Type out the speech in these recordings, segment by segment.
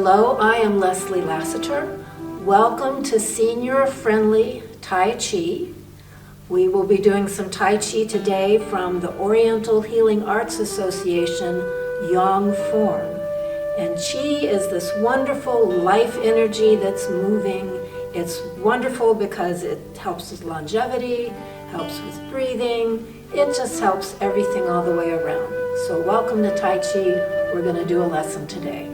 Hello, I am Leslie Lassiter. Welcome to Senior Friendly Tai Chi. We will be doing some Tai Chi today from the Oriental Healing Arts Association Yang Form. And Chi is this wonderful life energy that's moving. It's wonderful because it helps with longevity, helps with breathing. It just helps everything all the way around. So welcome to Tai Chi. We're going to do a lesson today.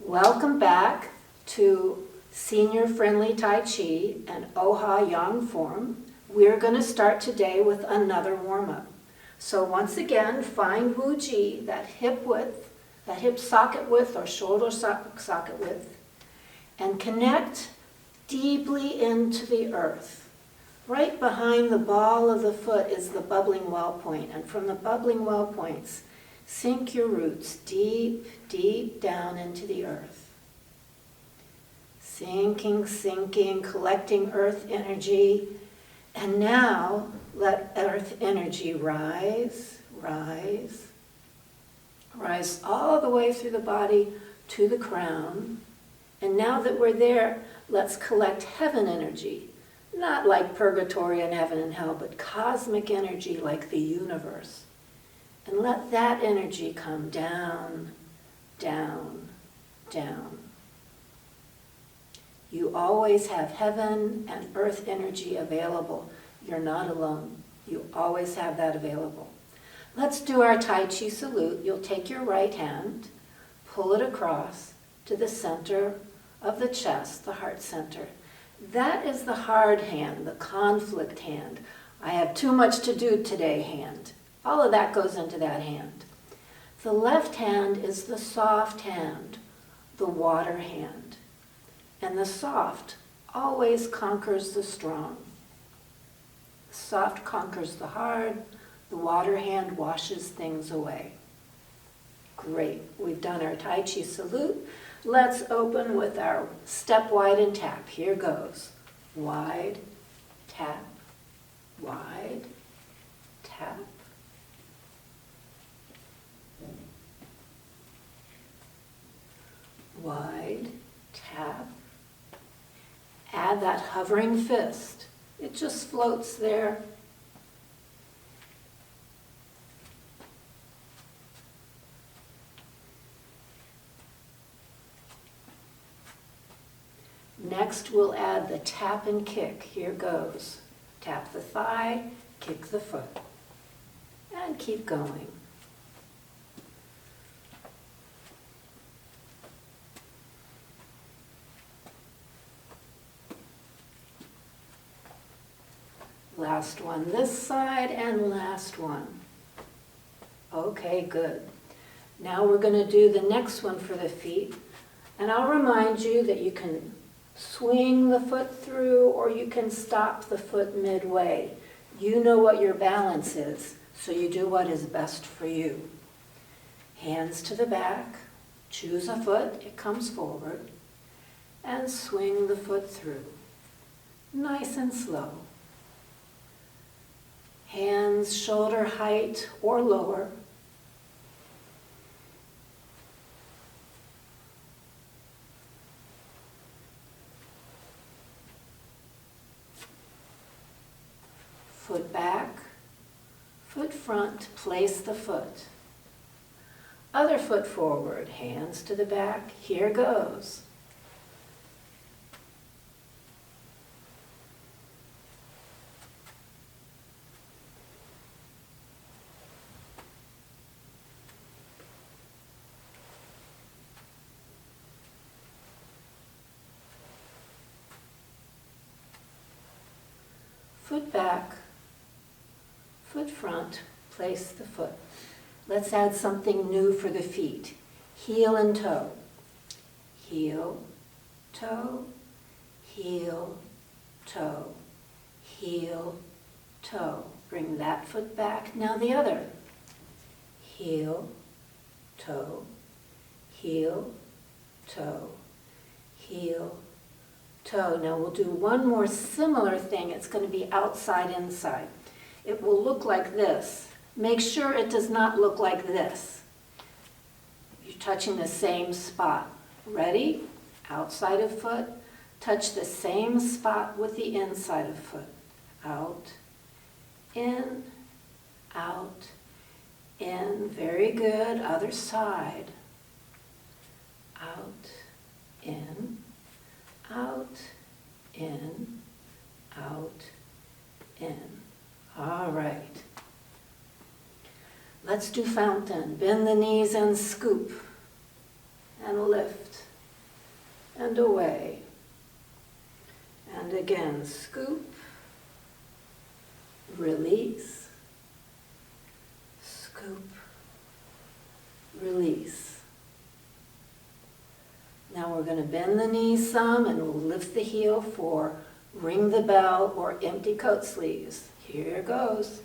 Welcome back to Senior Friendly Tai Chi and Oha Yang Form. We're going to start today with another warm-up. So once again, find Wu Ji, that hip width, that hip socket width or shoulder socket width, and connect deeply into the earth. Right behind the ball of the foot is the bubbling well point, and from the bubbling well points, sink your roots deep, deep down into the earth. Sinking, sinking, collecting earth energy. And now let earth energy rise, rise, rise all the way through the body to the crown. And now that we're there, let's collect heaven energy. Not like purgatory and heaven and hell, but cosmic energy like the universe. And let that energy come down, down, down. You always have heaven and earth energy available. You're not alone. You always have that available. Let's do our Tai Chi salute. You'll take your right hand, pull it across to the center of the chest, the heart center. That is the hard hand, the conflict hand. I have too much to do today hand. All of that goes into that hand. The left hand is the soft hand, the water hand. And the soft always conquers the strong. The soft conquers the hard. The water hand washes things away. Great. We've done our Tai Chi salute. Let's open with our step wide and tap. Here goes. Wide, tap, wide, tap. Wide, tap. Add that hovering fist. It just floats there. Next, we'll add the tap and kick. Here goes. Tap the thigh, kick the foot. And keep going. Last one this side and last one. Okay, good. Now we're going to do the next one for the feet. And I'll remind you that you can swing the foot through or you can stop the foot midway. You know what your balance is, so you do what is best for you. Hands to the back, choose a foot, it comes forward, and swing the foot through. Nice and slow. Hands shoulder height or lower. Foot back, foot front, place the foot. Other foot forward, hands to the back, here goes. Foot back, foot front, place the foot. Let's add something new for the feet. Heel and toe. Heel, toe, heel, toe, heel, toe. Bring that foot back. Now the other. Heel, toe, heel, toe, heel, toe. Now we'll do one more similar thing. It's going to be outside, inside. It will look like this. Make sure it does not look like this. You're touching the same spot. Ready? Outside of foot. Touch the same spot with the inside of foot. Out, in, out, in. Very good. Other side. Out, in, out, in, out, in. All right. Let's do fountain. Bend the knees and scoop. And lift. And away. And again, scoop. Release. Scoop. Release. Now we're going to bend the knees some and we'll lift the heel for ring the bell or empty coat sleeves. Here goes.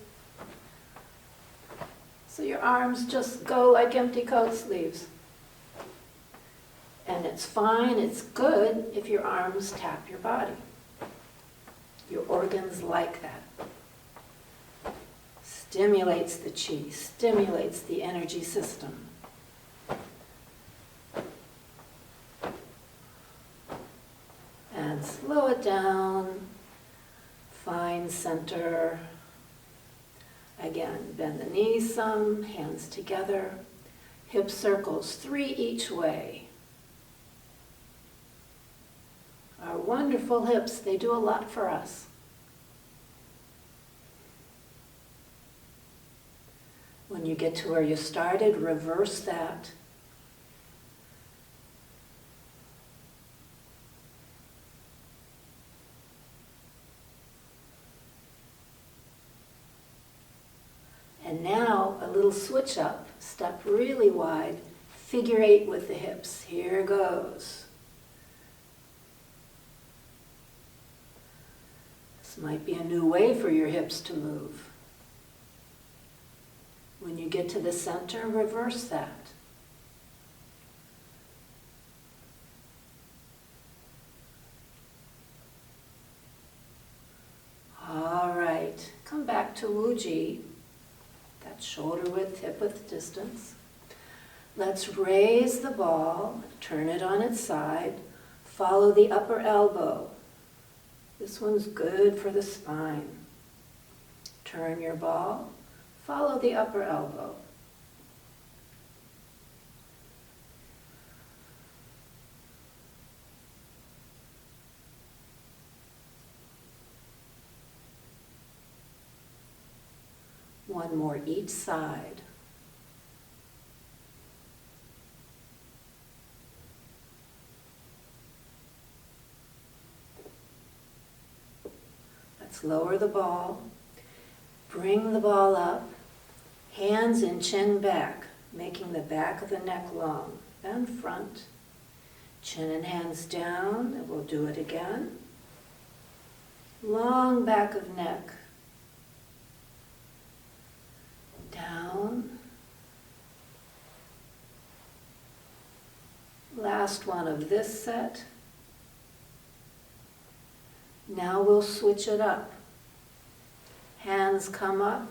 So your arms just go like empty coat sleeves. And it's fine, it's good if your arms tap your body. Your organs like that. Stimulates the chi, stimulates the energy system. And slow it down, find center. Again, bend the knees some, hands together, hip circles, 3 each way. Our wonderful hips, they do a lot for us. When you get to where you started, reverse that. And now a little switch up, step really wide, figure 8 with the hips. Here goes. This might be a new way for your hips to move. When you get to the center, reverse that. All right, come back to Wuji. That's shoulder width, hip width distance. Let's raise the ball, turn it on its side, follow the upper elbow. This one's good for the spine. Turn your ball, follow the upper elbow. One more each side. Let's lower the ball. Bring the ball up. Hands and chin back, making the back of the neck long. And front. Chin and hands down, and we'll do it again. Long back of neck. Down. Last one of this set. Now we'll switch it up. Hands come up.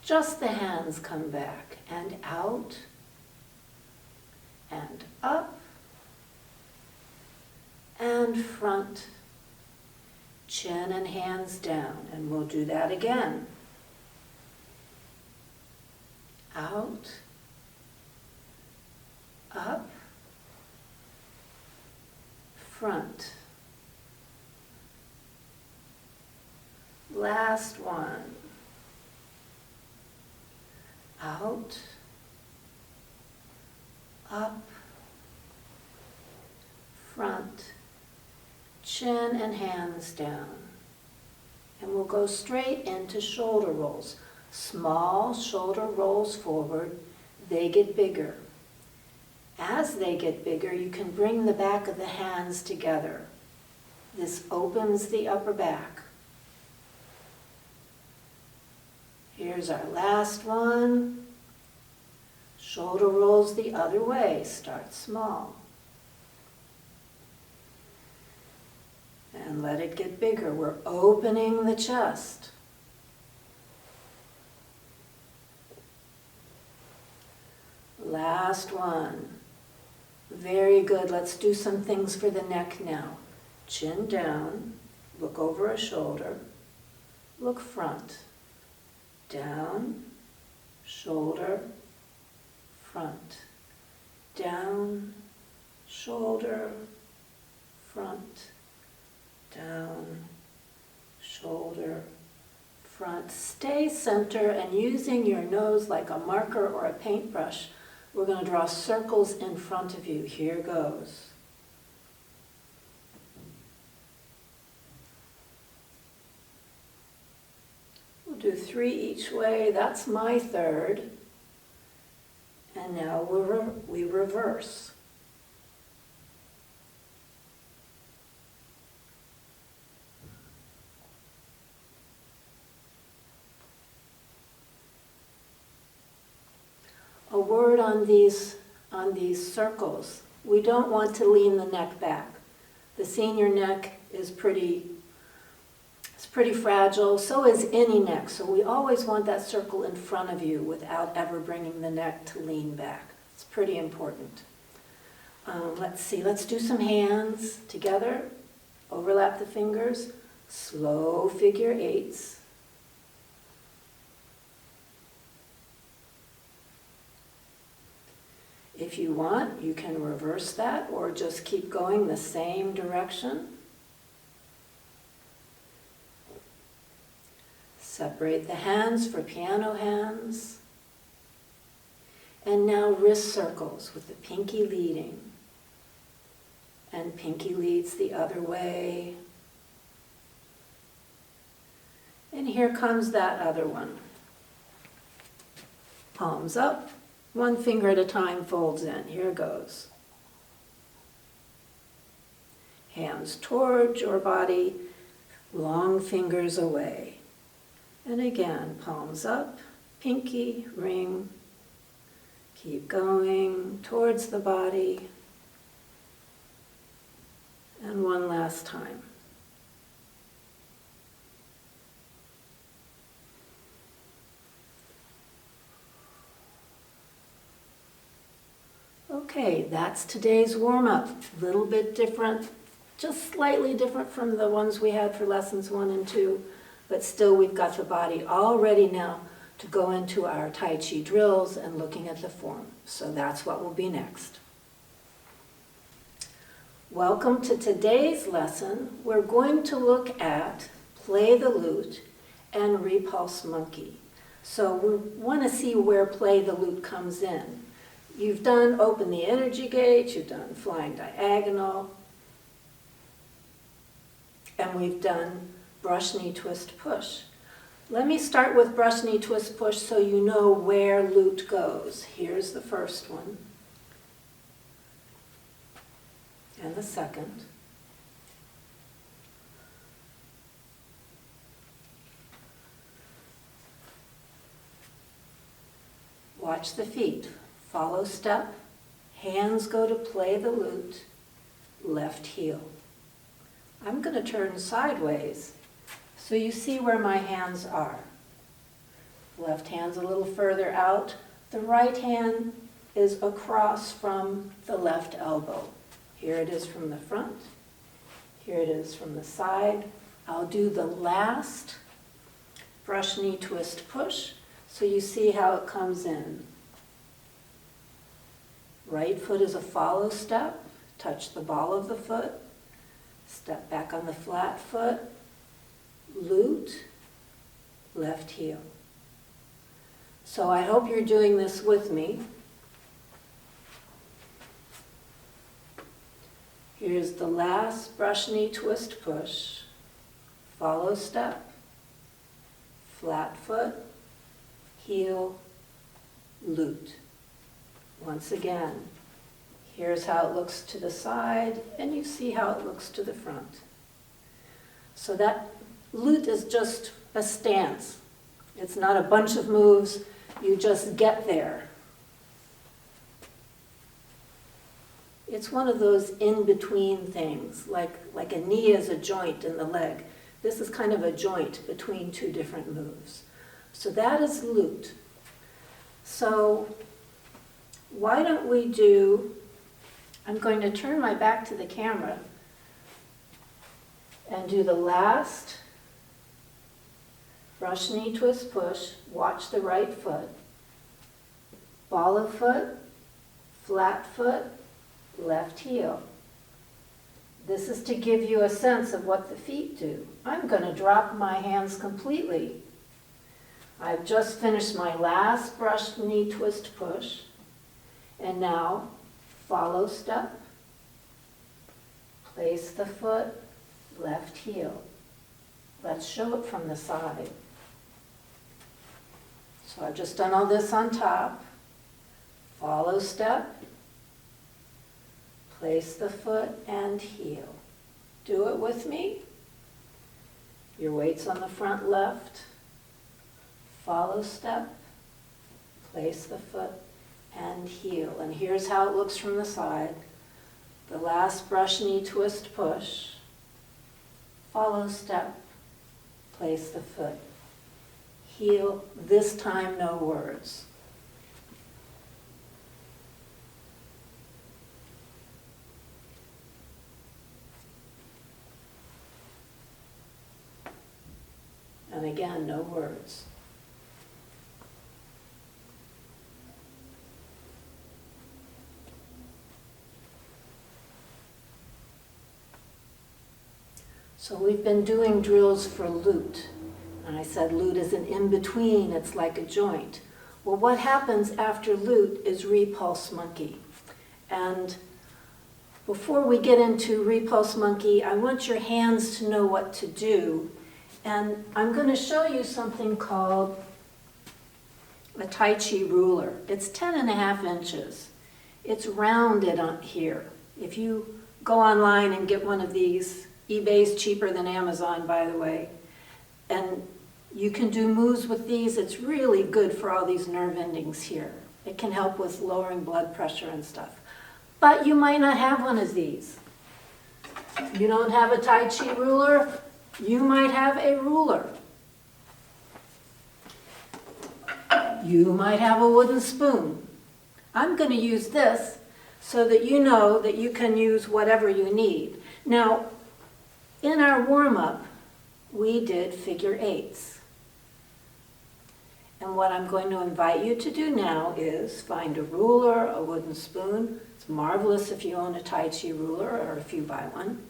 Just the hands come back and out and up and front. Chin and hands down, and we'll do that again. Out, up, front. Last one. Out, up, front, chin and hands down. And we'll go straight into shoulder rolls. Small shoulder rolls forward, they get bigger. As they get bigger, you can bring the back of the hands together. This opens the upper back. Here's our last one. Shoulder rolls the other way. Start small. And let it get bigger. We're opening the chest. Last one. Very good. Let's do some things for the neck now. Chin down, look over a shoulder, look front, down, shoulder, front, down, shoulder, front, down, shoulder, front. Stay center, and using your nose like a marker or a paintbrush, we're going to draw circles in front of you. Here goes. We'll do 3 each way. That's my third. And now we reverse. A word on these circles. We don't want to lean the neck back. The senior neck is pretty fragile. So is any neck. So we always want that circle in front of you without ever bringing the neck to lean back. It's pretty important. Let's see. Let's do some hands together. Overlap the fingers. Slow figure 8s. If you want, you can reverse that or just keep going the same direction. Separate the hands for piano hands. And now wrist circles with the pinky leading. And pinky leads the other way. And here comes that other one. Palms up. 1 finger at a time folds in. Here goes. Hands toward your body, long fingers away. And again, palms up, pinky, ring. Keep going towards the body. And one last time. Okay, that's today's warm-up. A little bit different, just slightly different from the ones we had for lessons 1 and 2, but still we've got the body all ready now to go into our Tai Chi drills and looking at the form. So that's what will be next. Welcome to today's lesson. We're going to look at Play the Lute and Repulse Monkey. So we want to see where Play the Lute comes in. You've done Open the Energy Gate, you've done Flying Diagonal, and we've done Brush, Knee, Twist, Push. Let me start with Brush, Knee, Twist, Push so you know where Lute goes. Here's the first one, and the second. Watch the feet. Follow step, hands go to play the lute, left heel. I'm going to turn sideways so you see where my hands are. Left hand's a little further out. The right hand is across from the left elbow. Here it is from the front. Here it is from the side. I'll do the last brush, knee, twist, push so you see how it comes in. Right foot is a follow step, touch the ball of the foot, step back on the flat foot, lute, left heel. So I hope you're doing this with me. Here's the last brush, knee, twist, push, follow step, flat foot, heel, lute. Once again, here's how it looks to the side, and you see how it looks to the front. So that lute is just a stance. It's not a bunch of moves, you just get there. It's one of those in-between things, like a knee is a joint in the leg. This is kind of a joint between 2 different moves. So that is lute. So why don't we do, I'm going to turn my back to the camera and do the last brush, knee, twist, push, watch the right foot, ball of foot, flat foot, left heel. This is to give you a sense of what the feet do. I'm going to drop my hands completely. I've just finished my last brush, knee, twist, push. And now, follow step, place the foot, left heel. Let's show it from the side. So I've just done all this on top. Follow step, place the foot and heel. Do it with me. Your weight's on the front left. Follow step, place the foot and heel. And here's how it looks from the side. The last brush, knee, twist, push. Follow step, place the foot. Heel, this time no words. And again, no words. So we've been doing drills for Lute. And I said Lute is an in-between, it's like a joint. Well, what happens after Lute is Repulse Monkey. And before we get into Repulse Monkey, I want your hands to know what to do. And I'm going to show you something called a Tai Chi ruler. It's 10.5 inches. It's rounded on here. If you go online and get one of these, eBay's cheaper than Amazon, by the way, and you can do moves with these. It's really good for all these nerve endings here. It can help with lowering blood pressure and stuff. But you might not have one of these. You don't have a Tai Chi ruler, you might have a ruler. You might have a wooden spoon. I'm going to use this so that you know that you can use whatever you need. Now, in our warm-up, we did figure eights. And what I'm going to invite you to do now is find a ruler, a wooden spoon. It's marvelous if you own a Tai Chi ruler or if you buy one.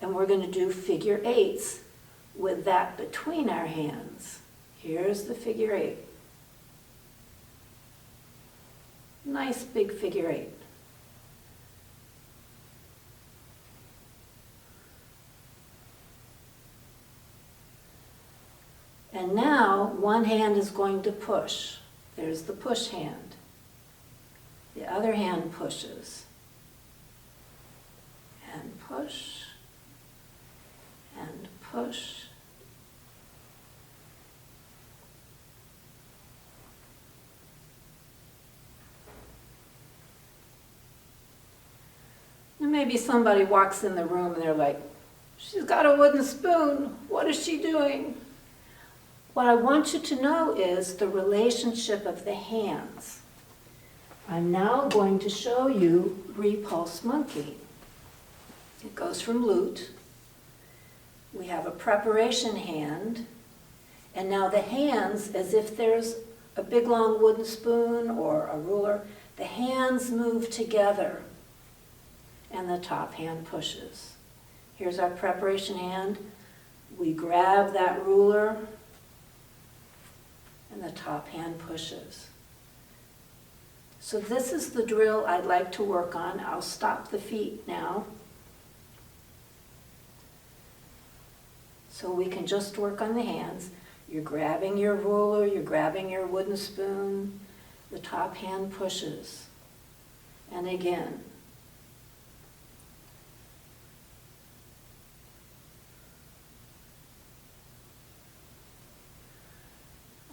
And we're going to do figure eights with that between our hands. Here's the figure eight. Nice big figure eight. And now one hand is going to push. There's the push hand. The other hand pushes. And push. And push. And maybe somebody walks in the room and they're like, she's got a wooden spoon. What is she doing? What I want you to know is the relationship of the hands. I'm now going to show you Repulse Monkey. It goes from Lute. We have a preparation hand, and now the hands, as if there's a big long wooden spoon or a ruler, the hands move together, and the top hand pushes. Here's our preparation hand. We grab that ruler, and the top hand pushes. So this is the drill I'd like to work on. I'll stop the feet now. So we can just work on the hands. You're grabbing your ruler, you're grabbing your wooden spoon, the top hand pushes. And again.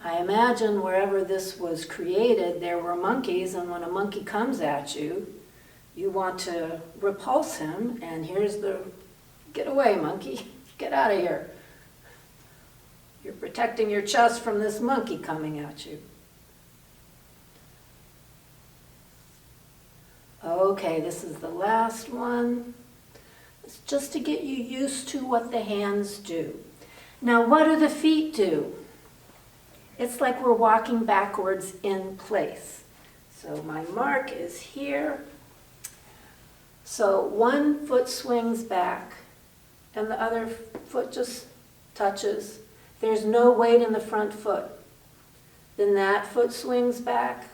I imagine wherever this was created, there were monkeys, and when a monkey comes at you, you want to repulse him, and here's the, get away, monkey, get out of here. You're protecting your chest from this monkey coming at you. Okay, this is the last one. It's just to get you used to what the hands do. Now, what do the feet do? It's like we're walking backwards in place. So my mark is here. So one foot swings back and the other foot just touches. There's no weight in the front foot. Then that foot swings back,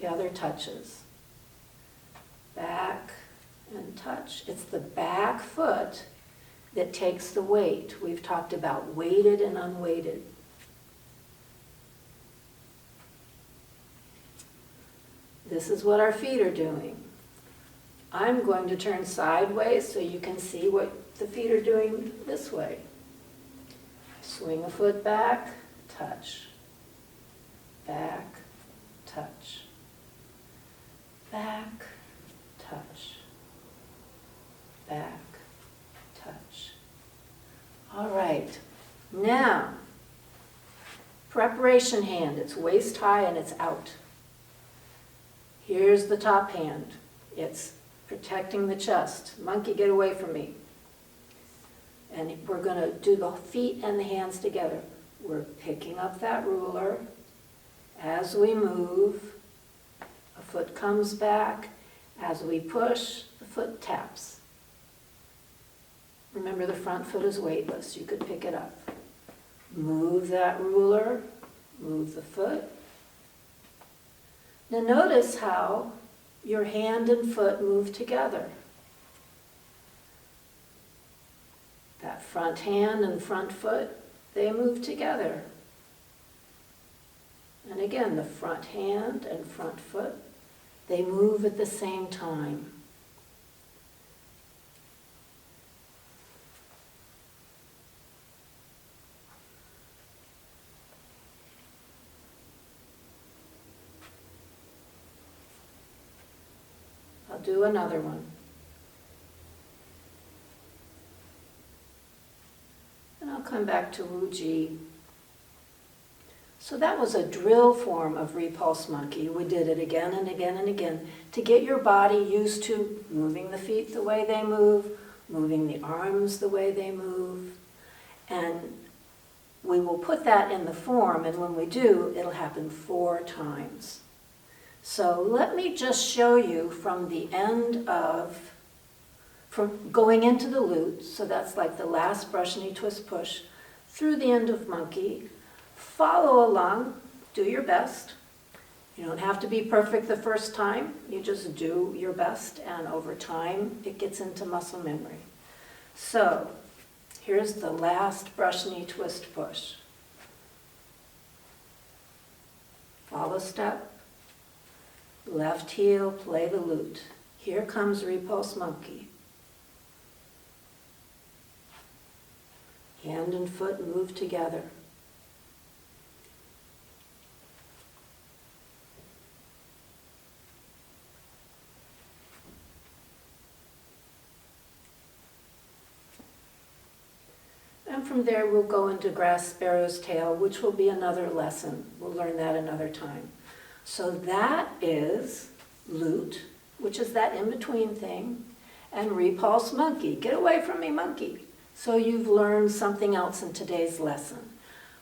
the other touches. Back and touch. It's the back foot that takes the weight. We've talked about weighted and unweighted. This is what our feet are doing. I'm going to turn sideways so you can see what the feet are doing this way. Swing a foot back, touch. Back, touch. Back, touch. Back, touch. All right. Now, preparation hand. It's waist high and it's out. Here's the top hand. It's protecting the chest. Monkey, get away from me. And we're going to do the feet and the hands together. We're picking up that ruler. As we move, a foot comes back. As we push, the foot taps. Remember, the front foot is weightless. You could pick it up. Move that ruler. Move the foot. Now notice how your hand and foot move together. That front hand and front foot, they move together. And again, the front hand and front foot, they move at the same time. I'll do another one. And I'll come back to Wuji. So that was a drill form of Repulse Monkey. We did it again and again and again to get your body used to moving the feet the way they move, moving the arms the way they move. And we will put that in the form, and when we do, it'll happen 4 times. So let me just show you from the end of, from going into the lute, so that's like the last brush, knee, twist, push, through the end of monkey. Follow along, do your best. You don't have to be perfect the first time, you just do your best, and over time it gets into muscle memory. So here's the last brush, knee, twist, push. Follow step. Left heel, play the lute. Here comes Repulse Monkey. Hand and foot move together. And from there we'll go into Grass Sparrow's Tail, which will be another lesson. We'll learn that another time. So that is Lute, which is that in-between thing, and Repulse Monkey. Get away from me, monkey. So you've learned something else in today's lesson.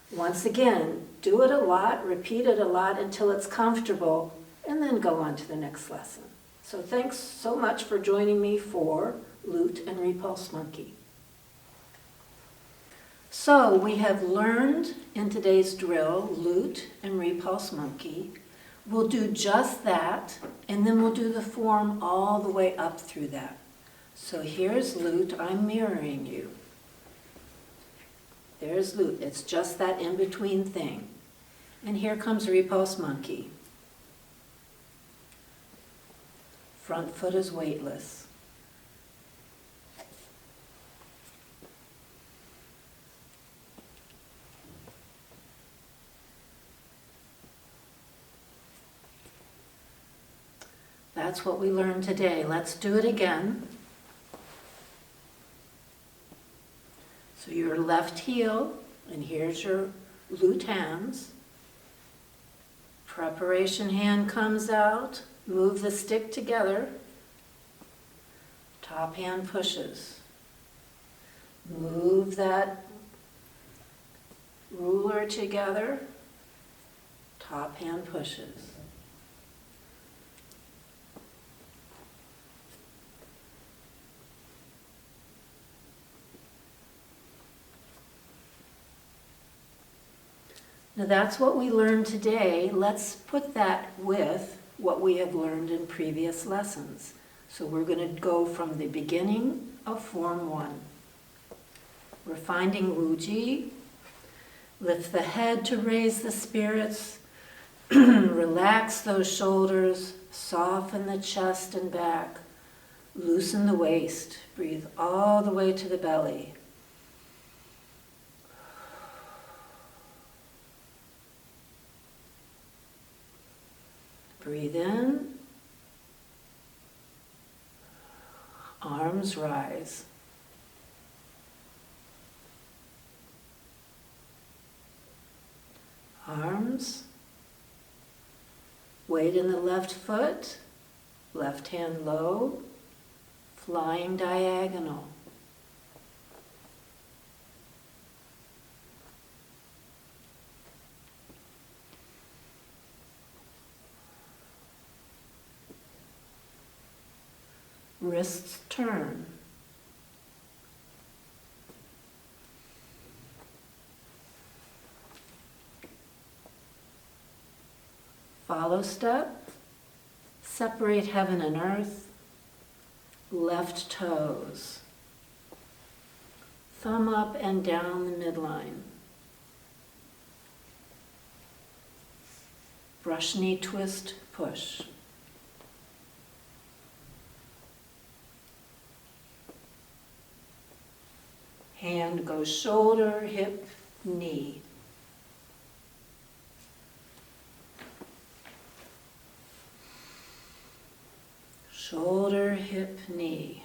Once again, do it a lot, repeat it a lot until it's comfortable, and then go on to the next lesson. So thanks so much for joining me for Lute and Repulse Monkey. So we have learned in today's drill, Lute and Repulse Monkey. We'll do just that, and then we'll do the form all the way up through that. So here's Lute, I'm mirroring you. There's Lute, it's just that in-between thing. And here comes Repulse Monkey. Front foot is weightless. That's what we learned today. Let's do it again. So your left heel, and here's your lute hands. Preparation hand comes out, Move the stick together. Top hand pushes. Move that ruler together. Top hand pushes. Now that's what we learned today. Let's put that with what we have learned in previous lessons. So we're going to go from the beginning of Form 1. We're finding Wuji. Lift the head to raise the spirits. Relax those shoulders. Soften the chest and back. Loosen the waist. Breathe all the way to the belly. Breathe in. Arms rise. Arms. Weight in the left foot. Left hand low. Flying diagonal. Wrists turn. Follow step. Separate heaven and earth. Left toes. Thumb up and down the midline. Brush knee twist, push. Hand goes shoulder, hip, knee. Shoulder, hip, knee.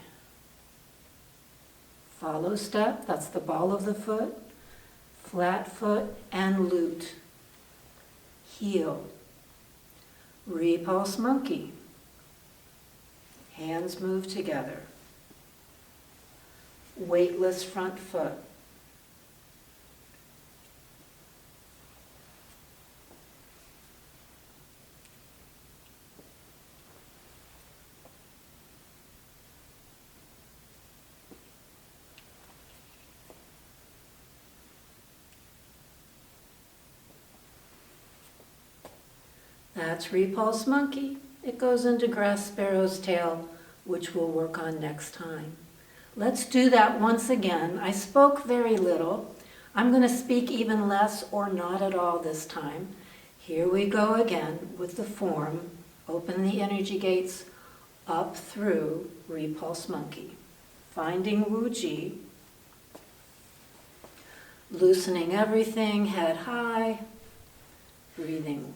Follow step, that's the ball of the foot. Flat foot and lute. Heel. Repulse monkey. Hands move together. Weightless front foot. That's Repulse monkey. It goes into grass sparrow's tail, which we'll work on next time. Let's do that once again. I spoke very little. I'm going to speak even less or not at all this time. Here we go again with the form. Open the energy gates up through Repulse monkey. Finding Wuji. Loosening everything, head high. Breathing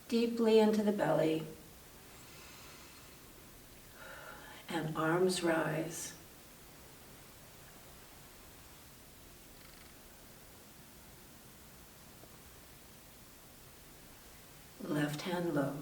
deeply into the belly. And arms rise. Left hand low.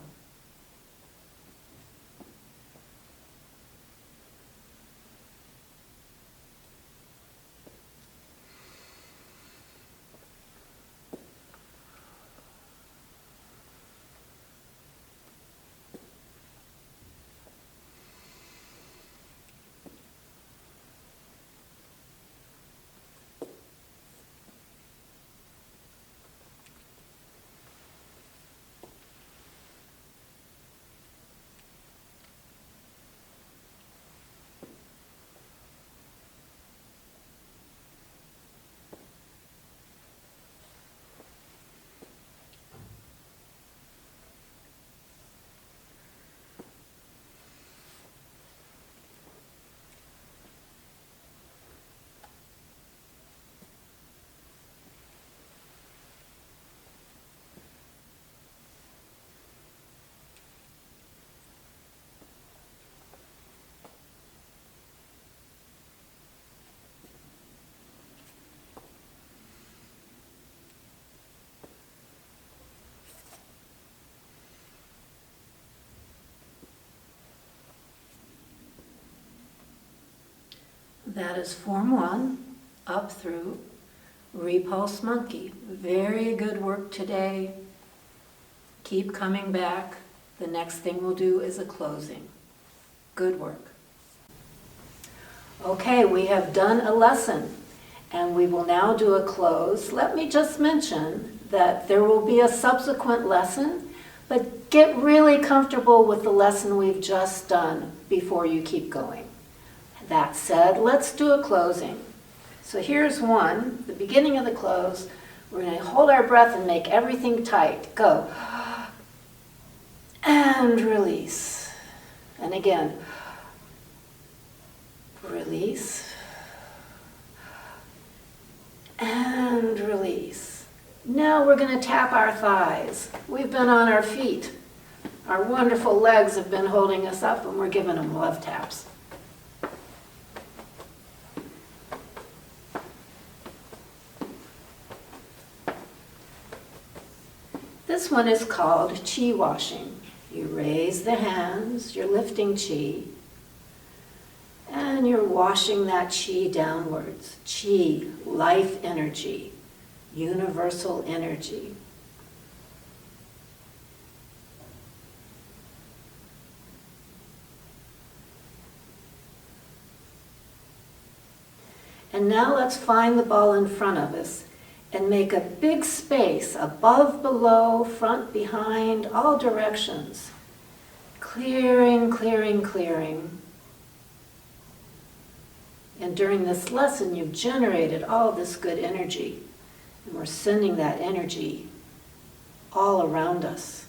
That is form 1, up through Repulse Monkey. Very good work today. Keep coming back. The next thing we'll do is a closing. Good work. Okay, we have done a lesson, and we will now do a close. Let me just mention that there will be a subsequent lesson, but get really comfortable with the lesson we've just done before you keep going. That said, let's do a closing. So here's one, the beginning of the close. We're going to hold our breath and make everything tight. Go. And release. And again, release. And release. Now we're going to tap our thighs. We've been on our feet. Our wonderful legs have been holding us up, and we're giving them love taps. This one is called chi washing. You raise the hands, you're lifting chi, and you're washing that chi downwards. Chi, life energy, universal energy. And now let's find the ball in front of us and make a big space above, below, front, behind, all directions. Clearing, clearing, clearing. And during this lesson, you've generated all this good energy. And we're sending that energy all around us.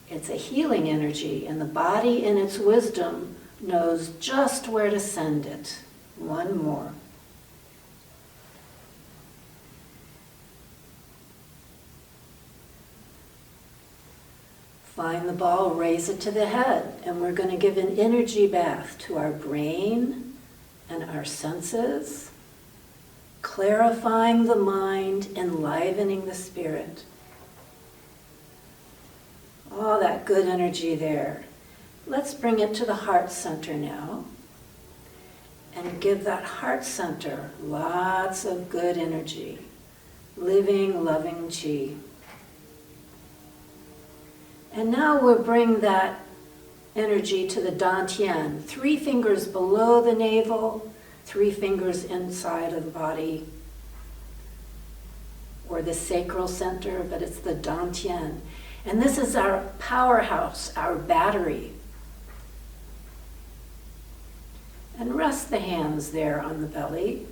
It's a healing energy, and the body in its wisdom knows just where to send it. One more. Find the ball, raise it to the head, and we're going to give an energy bath to our brain and our senses, clarifying the mind, enlivening the spirit. All that good energy there. Let's bring it to the heart center now and give that heart center lots of good energy, living, loving chi. And now we'll bring that energy to the dantian, 3 fingers below the navel, 3 fingers inside of the body, or the sacral center, but it's the dantian. And this is our powerhouse, our battery. And rest the hands there on the belly.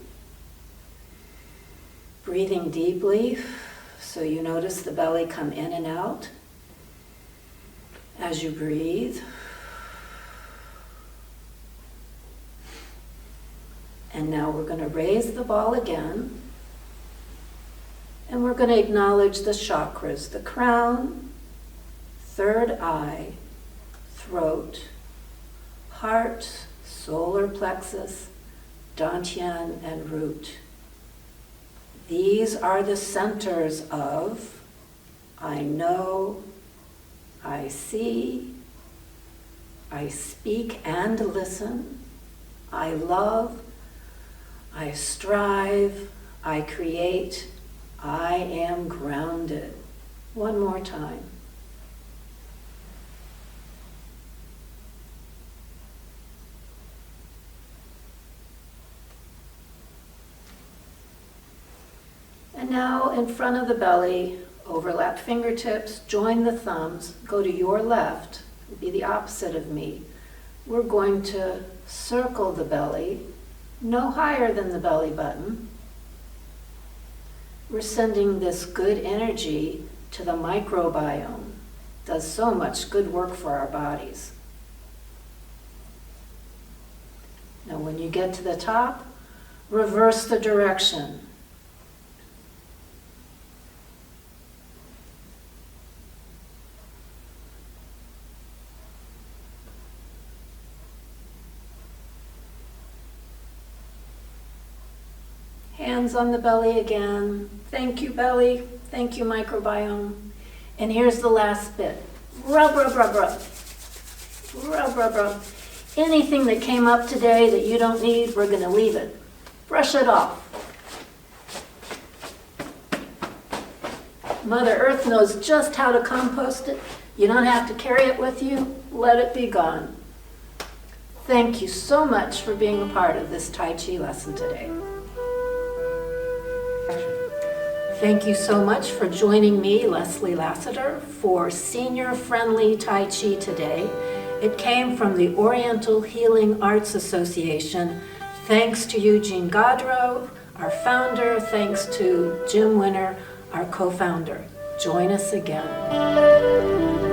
Breathing deeply, so you notice the belly come in and out as you breathe. And now we're going to raise the ball again. And we're going to acknowledge the chakras, the crown, third eye, throat, heart, solar plexus, dantian, and root. These are the centers of I know, I see, I speak and listen, I love, I strive, I create, I am grounded. One more time. And now in front of the belly, overlap fingertips, join the thumbs, go to your left, be the opposite of me. We're going to circle the belly, no higher than the belly button. We're sending this good energy to the microbiome. It does so much good work for our bodies. Now when you get to the top, reverse the direction. Hands on the belly again. Thank you, belly. Thank you, microbiome. And here's the last bit. Rub, rub, rub, rub. Rub, rub, rub. Anything that came up today that you don't need, we're going to leave it. Brush it off. Mother Earth knows just how to compost it. You don't have to carry it with you. Let it be gone. Thank you so much for being a part of this Tai Chi lesson today. Thank you so much for joining me, Leslie Lassiter, for Senior Friendly Tai Chi today. It came from the Oriental Healing Arts Association. Thanks to Eugene Gaudreau, our founder. Thanks to Jim Winner, our co-founder. Join us again.